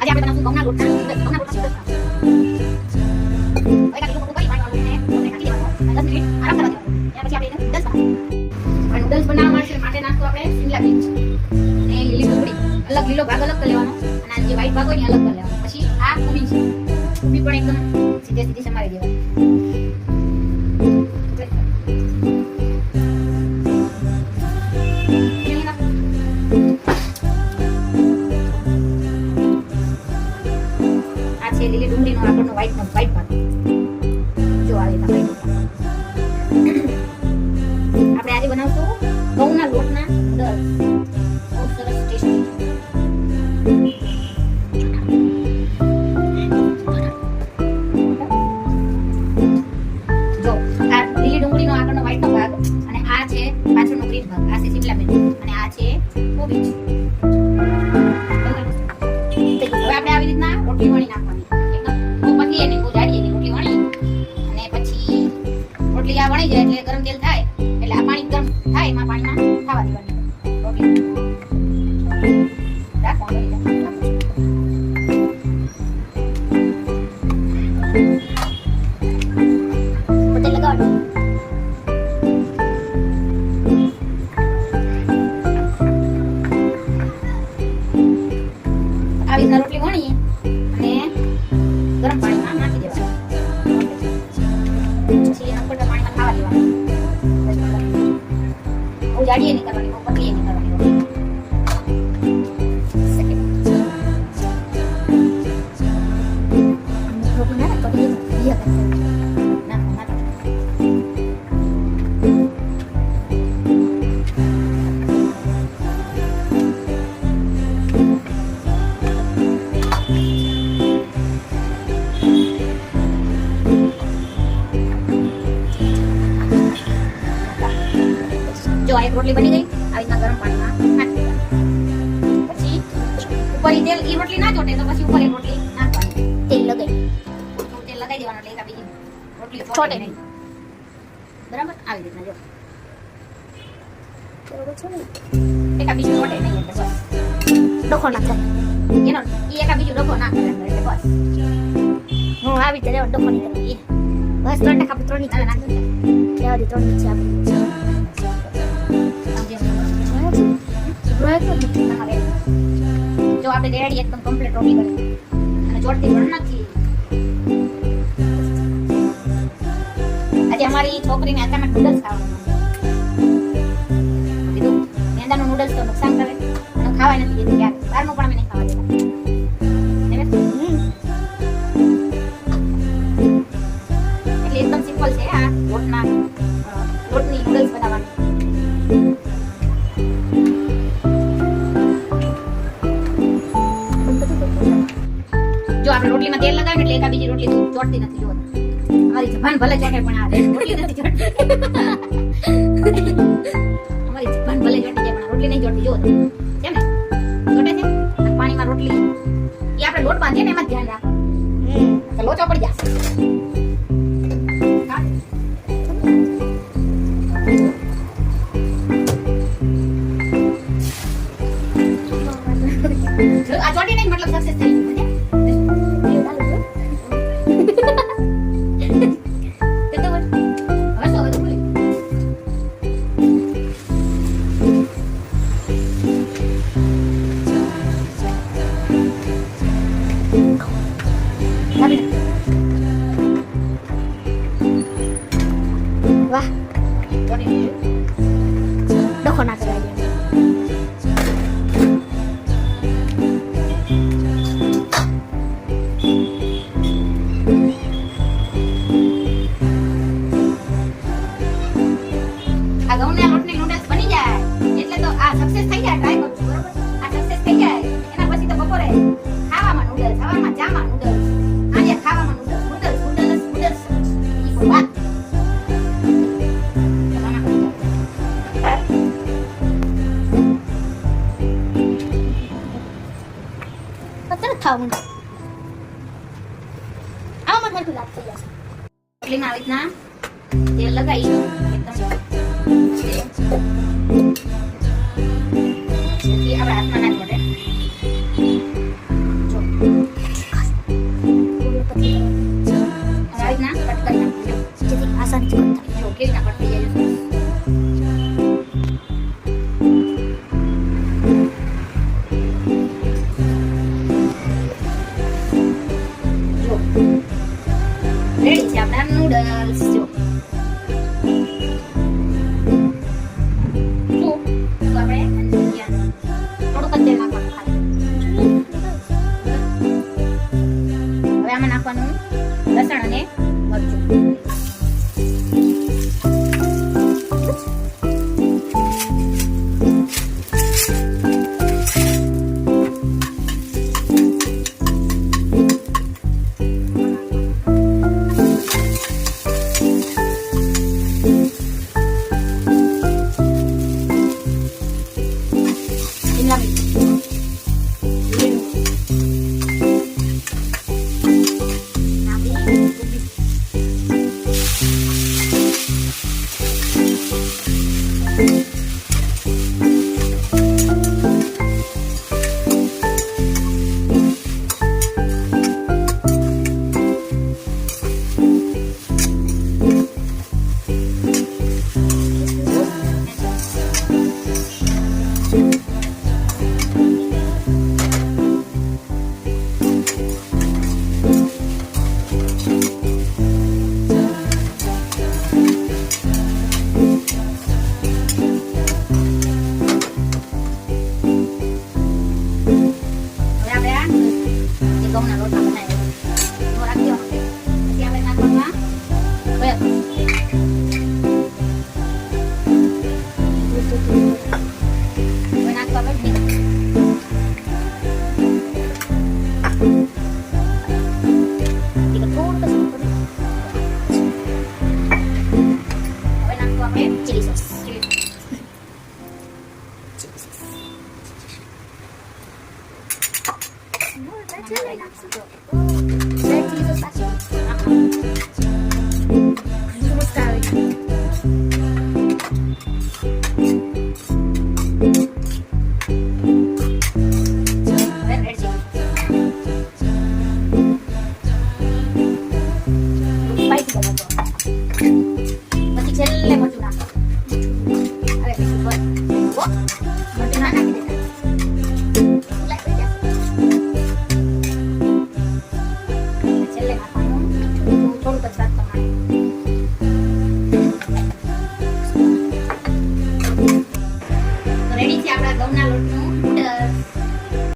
આજે આપણે બનાવશું ઘઉંના લોટના નૂડલ્સ. હવે કાઢી લો કોઈ પાણી વાળો ને આપણે નાખી દેવાનો. 10 મિનિટ આરામ કરવા દેવાનો. ત્યાર પછી આપણે એને નૂડલ્સ બનાવવાનું. હવે નૂડલ્સ બનાવવા માટે નાખશું આપણે શિમલા મિર્ચ અને લીલી ડુંગળી. અલગ લીલો ભાગ અલગ કરી લેવાનો અને આ જે વ્હાઈટ ભાગ હોય ને અલગ કરી લેવાનો. પછી આ કોબી છે. કોબી પણ એકદમ સીધે સીધી સમારી દેવાની. લીલી ડુંગળીનો આગળનો વ્હાઈટ ભાગ જો આ રીતે વ્હાઈટ. આપણે આજે બનાવશું ઘઉંના લોટના નૂડલ્સ. બહુ સરસ ટેસ્ટી. જો આ લીલી ડુંગળીનો આગળનો વ્હાઈટનો ભાગ અને આ છે પાછળનો ગ્રીન ભાગ. આ છે શિમલા મિર્ચ અને આ છે કોબીજ. હવે આપણે આવી રીતના રોટલી વણી નાખવાની. અને બહુ જાડી એની રોટલી વણી અને પછી રોટલી આ વણી જાય એટલે ગરમ તેલ થાય એટલે આ પાણી ગરમ થાય એમાં પાણીમાં ખાવા દેવાની રોટલી. રાખવાનું તેલ લગાવવાનું. આવી રીતના રોટલી વણી અને ગરમ પાણીમાં નાખી દેવાનું. પછી એના ઉકળતા પાણીમાં ખાવા દેવાનું. બહુ જાડી નહીં કરવાની, બહુ પતલી નહીં કરવાની. જો આ એક રોટલી બની ગઈ. આવી રીતના ગરમ પાણીમાં નાખી દેવાની. પછી ઉપર તેલ ઈ રોટલી ના ચોટે તો પછી ઉપર એક રોટલી નાખવાની. તેલ લગાવી દેવાનું એટલે બીજી રોટલી ચોટે નહીં. બરાબર આવી રીતના જો એકા બીજું ચોટે નહીં એટલે બસ ડોખો ના થાય એનો ઈ એકા બીજું ડોખો ના કરે એટલે બસ હું આવી રીતે ડોખો નહીં કરવી. બસ 3 ટકા 3 ની ચાલે નાખી લેવા દે. 3 ની છે જો આપણે રેડી એકદમ કમ્પ્લીટ રોટી કરી અને ચોટતી પણ નથી. આજે અમારી છોકરીને અચાનક નૂડલ્સ ખાવાનું કીધું. મેંદાનું નૂડલ્સ તો નુકસાન કરે અને ખાવા નથી દીધું. ક્યારે બહારનું પણ અમે નહીં ખાવા દેતા. એટલે એકદમ સિમ્પલ છે આ લોટની નૂડલ્સ બનાવવાની. જો આપણે રોટલીમાં તેલ લગાવીએ એટલે એકા બીજી રોટલી ચોટતી નથી. જો અમારી જબાન ભલે ચોટે પણ આ રોટલી નથી ચોટતી. અમારી જબાન ભલે ચોટી જાય પણ રોટલી નહીં ચોટતી. જો કેમ ને ચોટે છે પાણીમાં રોટલી. એ આપણે લોટ બાંધીએ ને એમાં ધ્યાન રાખો લોચો પડી જશે. આ ચોટી નહીં મતલબ સક્સેસ થઈ ગયું. વાહ ડોખો ના કરાય. આ ઘઉંના લોટની નૂડલ્સ બની જાય એટલે તો આ સક્સેસ થઈ જાય. ટ્રાય કરું છું બરોબર. આ સક્સેસ થઈ જાય એના પછી તો બપોરે ખાવામાં નૂડલ્સ, સવારમાં ચામાં નૂડલ્સ, આજે ખાવામાં નૂડલ્સ. વાહ ખાવાનું આમાં મને લાગ થઈ જશે. રોટલીમાં આવી રીતના તેલ લગાવી એકદમ આપણે હાથમાં નાખી દે. જો નૂડલ્સ જો તો આપણે થોડુંક જ તેલ નાખવાનું ખાલી. હવે આમાં નાખવાનું લસણ અને મરચું. શિમલા મિર્ચ ઘઉંના લોટમાં બનાવ્યો તો રાખી પછી આપણે નાખવામાં હવે નાખવા પડશે હવે નાખવા આપણે ચીલી સોસ. Chili sauce.